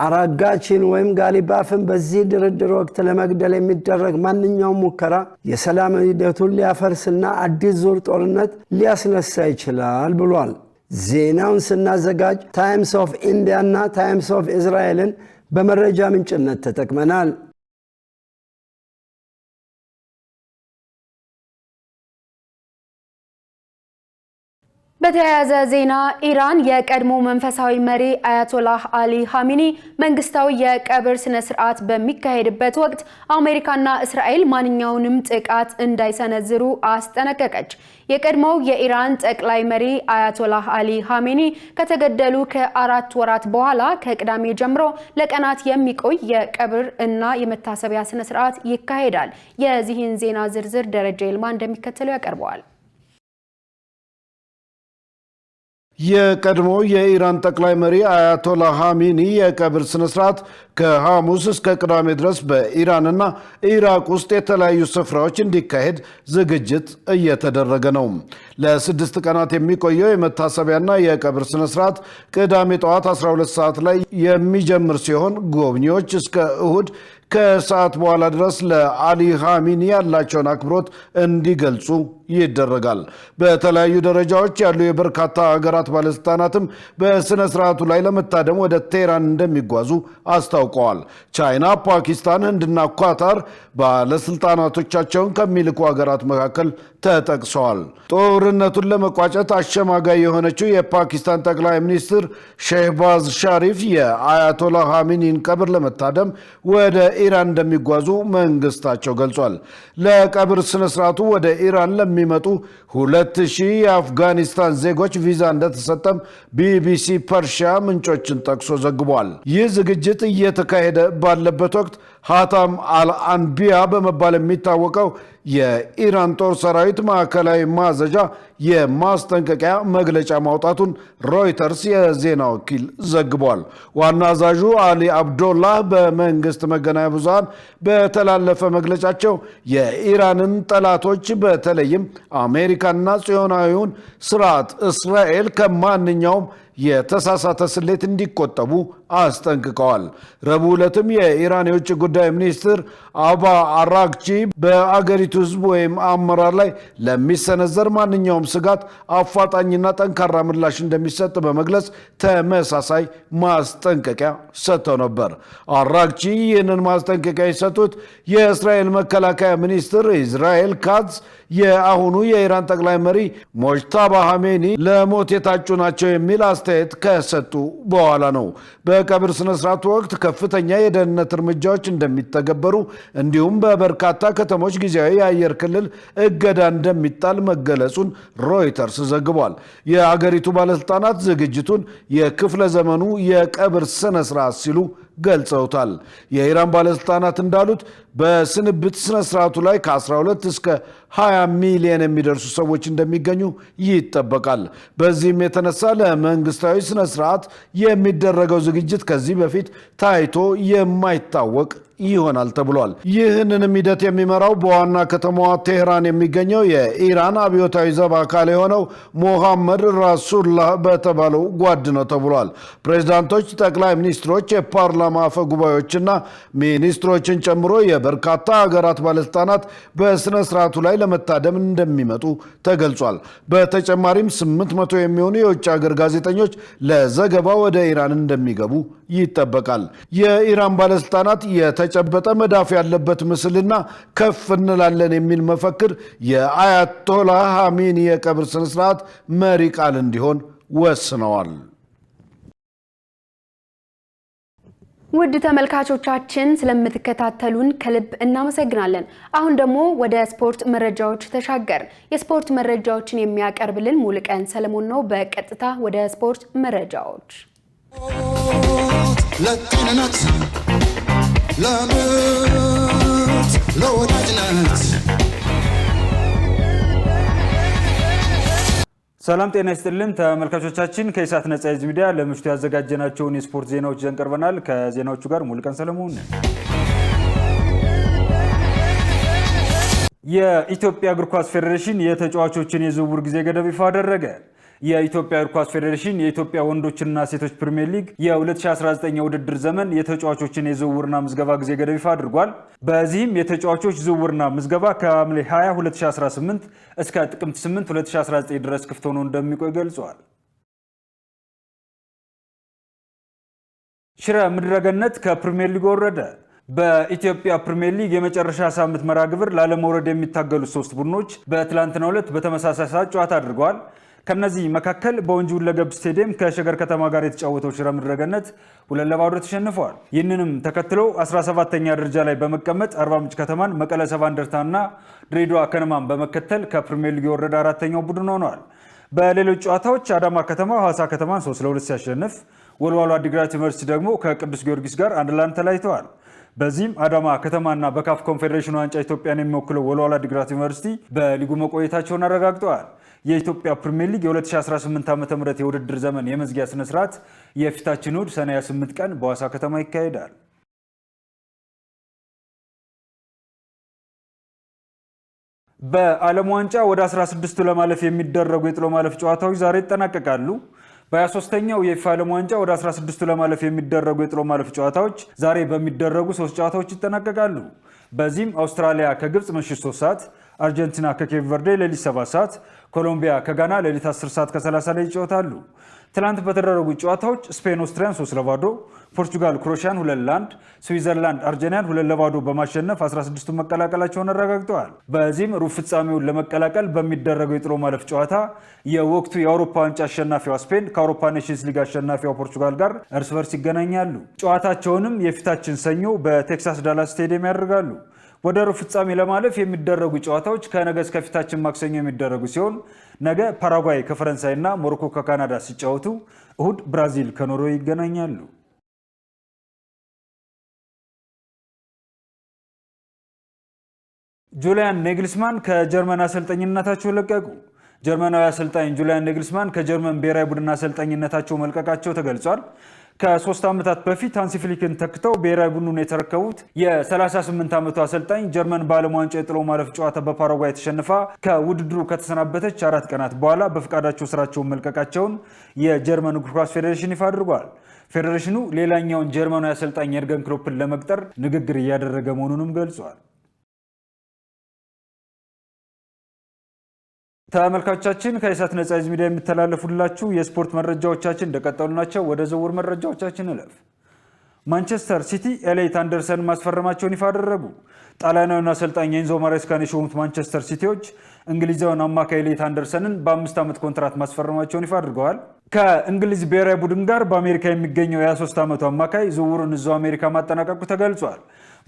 አራጋቺን ወይም ጋሊባፍን በዚህ ድርድር ወቅት ለመግደል የሚደረግ ማንኛውም ሙከራ የሰላም ሂደቱን ሊያፈርስና አዲስ ዙር ጦርነት ሊያስነሳ ይችላል ብሏል። ዜናውን ስናዘጋጅ ታይምስ ኦፍ ኢንዲያ እና ታይምስ ኦፍ እስራኤልን በመረጃ ምንጭነት ተጠቅመናል። በተያያዘ ዜና ኢራን የቀድሞ መንፈሳዊ መሪ አያቶላህ አሊ ኻሜኒ መንግስታዊ የቀብር ስነ ስርዓት በሚካሄድበት ወቅት አሜሪካና እስራኤል ማንኛውንም ጥቃት እንዳይሰነዝሩ አስጠነቀቀች። የቀድሞው የኢራን ጠቅላይ መሪ አያቶላህ አሊ ኻሜኒ ከተገደሉ ከ4 ወራት በኋላ ከቅዳሜ ጀምሮ ለቀናት የሚቆይ የቀብር እና የመታሰቢያ ስነ ስርዓት ይካሄዳል። የዚህን ዜና ዝርዝር ደረጃ ይልማ እንደሚከተለው ያቀርበዋል። የቀድሞ የኢራን ጠቅላይ መሪ አያቶላህ ኻሜኒ የቀብር ስነ ስርዓት ከሐሙስ እስከ ቅዳሜ ድረስ በኢራንና ኢራቅ ውስጥ የተለያዩ ስፍራዎች እንዲካሄድ ዝግጅት እየተደረገ ነው። ለ6 ቀናት የሚቆየው የመታሰቢያና የቀብር ስነ ስርዓት ቅዳሜ ጠዋት 12 ሰዓት ላይ የሚጀምር ሲሆን ጎብኚዎች እስከ እሁድ ከሰዓት በኋላ ድረስ ለአሊ ኻሜኒ ያላቸውን አክብሮት እንዲገልጹ ይደረጋል። በተለያዩ ደረጃዎች ያሉ የበርካታ ሀገራት ባለስልጣናትም በስነ ስርዓቱ ላይ ለመታደም ወደ ቴህራን እንደሚጓዙ አስታውቀዋል። ቻይና፣ ፓኪስታን፣ ህንድና ኳታር ባለስልጣናቶቻቸውን ከሚልኩ ሀገራት መካከል ተጠቅሰዋል። ጦርነቱን ለመቋጨት አሸማጋይ የሆነችው የፓኪስታን ጠቅላይ ሚኒስትር ሼህባዝ ሻሪፍ የአያቶላ ኻሜኒን ቀብር ለመታደም ወደ ኢራን እንደሚጓዙ መንግስታቸው ገልጿል። ለቀብር ስነስርዓቱ ወደ ኢራን ለሚመጡ 2000 የአፍጋኒስታን ዜጎች ቪዛ እንደተሰጠም ቢቢሲ ፐርሺያ ምንጮችን ጠቅሶ ዘግቧል። ይህ ዝግጅት እየተካሄደ ባለበት ወቅት ሀታም አልአንቢያ በመባል የሚታወቀው የኢራን ጦር ሰራዊት ማዕከላዊ ማዘዣ የማስጠንቀቂያ መግለጫ ማውጣቱን ሮይተርስ የዜና ወኪል ዘግቧል። ዋና አዛዡ አሊ አብዶላህ በመንግስት መገናኛ ብዙሃን በተላለፈ መግለጫቸው የኢራንን ጠላቶች በተለይም አሜሪካና ጽዮናዊውን ስርዓት እስራኤል ከማንኛውም የተሳሳተ ስሌት እንዲቆጠቡ አስጠንቅቀዋል። ረቡዕ ዕለትም የኢራን የውጭ ጉዳይ ሚኒስትር አባ አራግቺ በአገሪቱ ህዝብ ወይም አመራር ላይ ለሚሰነዘር ማንኛውም ስጋት አፋጣኝና ጠንካራ ምላሽ እንደሚሰጥ በመግለጽ ተመሳሳይ ማስጠንቀቂያ ሰጥተው ነበር። አራግቺ ይህንን ማስጠንቀቂያ የሰጡት የእስራኤል መከላከያ ሚኒስትር ኢዝራኤል ካትዝ የአሁኑ የኢራን ጠቅላይ መሪ ሞጅታባ ኻሜኒ ለሞት የታጩ ናቸው የሚል አስተያየት ከሰጡ በኋላ ነው። በቀብር ስነስርዓቱ ወቅት ከፍተኛ የደህንነት እርምጃዎች እንደሚተገበሩ እንዲሁም በበርካታ ከተሞች ጊዜያዊ የአየር ክልል እገዳ እንደሚጣል መገለጹን ሮይተርስ ዘግቧል። የአገሪቱ ባለስልጣናት ዝግጅቱን የክፍለ ዘመኑ የቀብር ስነስርዓት ሲሉ ገልጸውታል። የኢራን ባለስልጣናት እንዳሉት በስንብት ስነስርዓቱ ላይ ከ12 እስከ 20 ሚሊዮን የሚደርሱ ሰዎች እንደሚገኙ ይጠበቃል። በዚህም የተነሳ ለመንግስታዊ ስነስርዓት የሚደረገው ዝግጅት ከዚህ በፊት ታይቶ የማይታወቅ ይሆናል ተብሏል። ይህንንም ሂደት የሚመራው በዋና ከተማዋ ቴህራን የሚገኘው የኢራን አብዮታዊ ዘብ አካል የሆነው ሞሐመድ ራሱላህ በተባለው ጓድ ነው ተብሏል። ፕሬዝዳንቶች፣ ጠቅላይ ሚኒስትሮች፣ የፓርላማ አፈ ጉባኤዎችና ሚኒስትሮችን ጨምሮ የበርካታ ሀገራት ባለስልጣናት በስነ ስርዓቱ ላይ ለመታደም እንደሚመጡ ተገልጿል። በተጨማሪም 800 የሚሆኑ የውጭ ሀገር ጋዜጠኞች ለዘገባ ወደ ኢራን እንደሚገቡ ይጠበቃል። የኢራን ባለስልጣናት የተጨበጠ መዳፍ ያለበት ምስልና ከፍ እንላለን የሚል መፈክር የአያቶላ ኻሜኒ የቀብር ስነስርዓት መሪ ቃል እንዲሆን ወስነዋል። ውድ ተመልካቾቻችን ስለምትከታተሉን ከልብ እናመሰግናለን። አሁን ደግሞ ወደ ስፖርት መረጃዎች ተሻገር። የስፖርት መረጃዎችን የሚያቀርብልን ሙሉቀን ሰለሞን ነው። በቀጥታ ወደ ስፖርት መረጃዎች። ለጤንነት፣ ለምርት፣ ለወዳጅነት ሰላም ጤና ይስጥልን ተመልካቾቻችን፣ ከኢሳት ነጻ የህዝብ ሚዲያ ለምሽቱ ያዘጋጀናቸውን የስፖርት ዜናዎች ይዘን ቀርበናል። ከዜናዎቹ ጋር ሙሉቀን ሰለሞን። የኢትዮጵያ እግር ኳስ ፌዴሬሽን የተጫዋቾችን የዝውውር ጊዜ ገደብ ይፋ አደረገ። የኢትዮጵያ እግር ኳስ ፌዴሬሽን የኢትዮጵያ ወንዶችና ሴቶች ፕሪሚየር ሊግ የ2019 የውድድር ዘመን የተጫዋቾችን የዝውውርና ምዝገባ ጊዜ ገደብ ይፋ አድርጓል። በዚህም የተጫዋቾች ዝውውርና ምዝገባ ከሐምሌ 20 2018 እስከ ጥቅምት 8 2019 ድረስ ክፍት ሆኖ እንደሚቆይ ገልጿል። ሽረ ምድረገነት ከፕሪሚየር ሊግ ወረደ። በኢትዮጵያ ፕሪሚየር ሊግ የመጨረሻ ሳምንት መርሃ ግብር ላለመውረድ የሚታገሉት 3 ቡድኖች በትላንትናው ዕለት በተመሳሳይ ሰዓት ጨዋታ አድርገዋል። ከነዚህ መካከል በወንጂ ሁለገብ ስቴዲየም ከሸገር ከተማ ጋር የተጫወተው ሽረ ምድረገነት 2-0 ተሸንፈዋል። ይህንንም ተከትሎ 17ኛ ደረጃ ላይ በመቀመጥ አርባ ምንጭ ከተማን፣ መቀለ ሰባ እንደርታና ድሬዳዋ ከነማን በመከተል ከፕሪሚየር ሊግ የወረደ 4ኛው ቡድን ሆነዋል። በሌሎች ጨዋታዎች አዳማ ከተማ ሐዋሳ ከተማን 3-2 ሲያሸንፍ፣ ወልዋሎ አዲግራት ዩኒቨርሲቲ ደግሞ ከቅዱስ ጊዮርጊስ ጋር 1-1 ተለያይተዋል። በዚህም አዳማ ከተማና በካፍ ኮንፌዴሬሽን ዋንጫ ኢትዮጵያን የሚወክለው ወልዋሎ አዲግራት ዩኒቨርሲቲ በሊጉ መቆየታቸውን አረጋግጠዋል። የኢትዮጵያ ፕሪሚየር ሊግ የ2018 ዓ.ም የውድድር ዘመን የመዝጊያ ስነ ስርዓት የፊታችን እሁድ ሰኔ 28 ቀን በሐዋሳ ከተማ ይካሄዳል። በዓለም ዋንጫ ወደ 16ቱ ለማለፍ የሚደረጉ የጥሎ ማለፍ ጨዋታዎች ዛሬ ይጠናቀቃሉ። በ23ኛው የፊፋ ዓለም ዋንጫ ወደ 16ቱ ለማለፍ የሚደረጉ የጥሎ ማለፍ ጨዋታዎች ዛሬ በሚደረጉ 3 ጨዋታዎች ይጠናቀቃሉ። በዚህም አውስትራሊያ ከግብፅ ምሽት 3 ሰዓት፣ አርጀንቲና ከኬፕ ቨርዴ ሌሊት 7 ሰዓት፣ ኮሎምቢያ ከጋና ሌሊት 10 ሰዓት ከ30 ላይ ይጫወታሉ። ትላንት በተደረጉ ጨዋታዎች ስፔን ኦስትሪያን 3-0፣ ፖርቹጋል ክሮኤሽያን 2-1፣ ስዊዘርላንድ አርጀንቲናን 2-0 በማሸነፍ 16ቱን መቀላቀላቸውን አረጋግጠዋል። በዚህም ሩብ ፍጻሜውን ለመቀላቀል በሚደረገው የጥሎ ማለፍ ጨዋታ የወቅቱ የአውሮፓ ዋንጫ አሸናፊዋ ስፔን ከአውሮፓ ኔሽንስ ሊግ አሸናፊዋ ፖርቹጋል ጋር እርስ በርስ ይገናኛሉ። ጨዋታቸውንም የፊታችን ሰኞ በቴክሳስ ዳላስ ስቴዲየም ያደርጋሉ። ወደ ሩብ ፍጻሜ ለማለፍ የሚደረጉ ጨዋታዎች ከነገ እስከ ፊታችን ማክሰኞ የሚደረጉ ሲሆን ነገ ፓራጓይ ከፈረንሳይና ሞሮኮ ከካናዳ ሲጫወቱ እሁድ ብራዚል ከኖርዌይ ይገናኛሉ። ጁሊያን ኔግልስማን ከጀርመን አሰልጣኝነታቸው ለቀቁ። ጀርመናዊ አሰልጣኝ ጁሊያን ኔግልስማን ከጀርመን ብሔራዊ ቡድን አሰልጣኝነታቸው መልቀቃቸው ተገልጿል። ከ3 ዓመታት በፊት ሃንሲ ፍሊክን ተክተው ብሔራዊ ቡድኑን የተረከቡት የ38 ዓመቱ አሰልጣኝ ጀርመን በዓለም ዋንጫ የጥሎ ማለፍ ጨዋታ በፓራጓይ ተሸንፋ ከውድድሩ ከተሰናበተች 4 ቀናት በኋላ በፍቃዳቸው ስራቸውን መልቀቃቸውን የጀርመን እግር ኳስ ፌዴሬሽን ይፋ አድርጓል። ፌዴሬሽኑ ሌላኛውን ጀርመናዊ አሰልጣኝ የርገን ክሎፕን ለመቅጠር ንግግር እያደረገ መሆኑንም ገልጿል። ተመልካቾቻችን ከኢሳት ነጻ ህዝብ ሚዲያ የሚተላለፉላችሁ የስፖርት መረጃዎቻችን እንደቀጠሉ ናቸው። ወደ ዝውውር መረጃዎቻችን እለፍ። ማንቸስተር ሲቲ ኤሌት አንደርሰን ማስፈረማቸውን ይፋ አደረጉ። ጣሊያናዊውን አሰልጣኝ ኤንዞ ማሬስካን የሾሙት ማንቸስተር ሲቲዎች እንግሊዛዊውን አማካይ ኤሌት አንደርሰንን በ5 ዓመት ኮንትራት ማስፈረማቸውን ይፋ አድርገዋል። ከእንግሊዝ ብሔራዊ ቡድን ጋር በአሜሪካ የሚገኘው የ23 ዓመቱ አማካይ ዝውውሩን እዛው አሜሪካ ማጠናቀቁ ተገልጿል።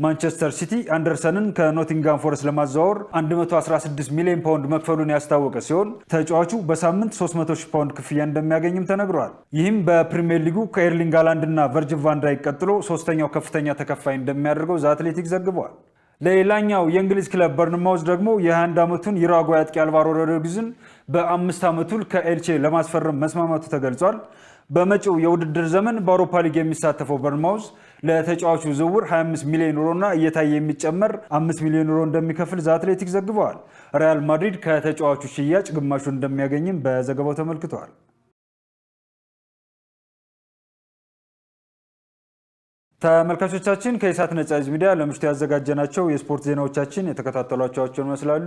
ማንቸስተር ሲቲ አንደርሰንን ከኖቲንጋም ፎረስት ለማዘዋወር 116 ሚሊዮን ፓውንድ መክፈሉን ያስታወቀ ሲሆን ተጫዋቹ በሳምንት 300,000 ፓውንድ ክፍያ እንደሚያገኝም ተነግሯል። ይህም በፕሪሚየር ሊጉ ከኤርሊንግ ሃላንድ እና ቨርጅል ቫን ዳይክ ቀጥሎ ሶስተኛው ከፍተኛ ተከፋይ እንደሚያደርገው ዘ አትሌቲክ ዘግቧል። ሌላኛው የእንግሊዝ ክለብ በርንማውዝ ደግሞ የ21 ዓመቱን ዩራጓይ አጥቂ አልቫሮ ሮድሪጉዝን በ5 ዓመቱ ከኤልቼ ለማስፈረም መስማማቱ ተገልጿል። በመጪው የውድድር ዘመን በአውሮፓ ሊግ የሚሳተፈው በርንማውዝ ለተጫዋቹ ዝውውር 25 ሚሊዮን ዩሮና እየታየ የሚጨመር 5 ሚሊዮን ዩሮ እንደሚከፍል ዘ አትሌቲክ ዘግበዋል። ሪያል ማድሪድ ከተጫዋቹ ሽያጭ ግማሹን እንደሚያገኝም በዘገባው ተመልክቷል። ተመልካቾቻችን ከኢሳት ነጻ ህዝብ ሚዲያ ለምሽቱ ያዘጋጀናቸው የስፖርት ዜናዎቻችን የተከታተሏቸውን ይመስላሉ።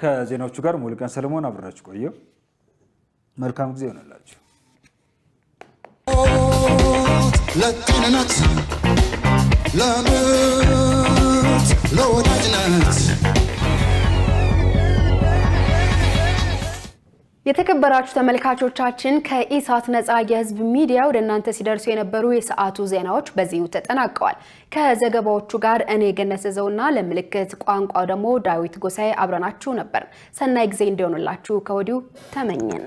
ከዜናዎቹ ጋር ሙሉቀን ሰለሞን አብራችሁ ቆየው። መልካም ጊዜ ይሆንላችሁ። ለጤንነት ለምርት ለወዳጅነት የተከበራችሁ ተመልካቾቻችን ከኢሳት ነጻ የህዝብ ሚዲያ ወደ እናንተ ሲደርሱ የነበሩ የሰዓቱ ዜናዎች በዚሁ ተጠናቀዋል። ከዘገባዎቹ ጋር እኔ ገነት ዘውና ለምልክት ቋንቋው ደግሞ ዳዊት ጎሳዬ አብረናችሁ ነበር። ሰናይ ጊዜ እንዲሆንላችሁ ከወዲሁ ተመኘን።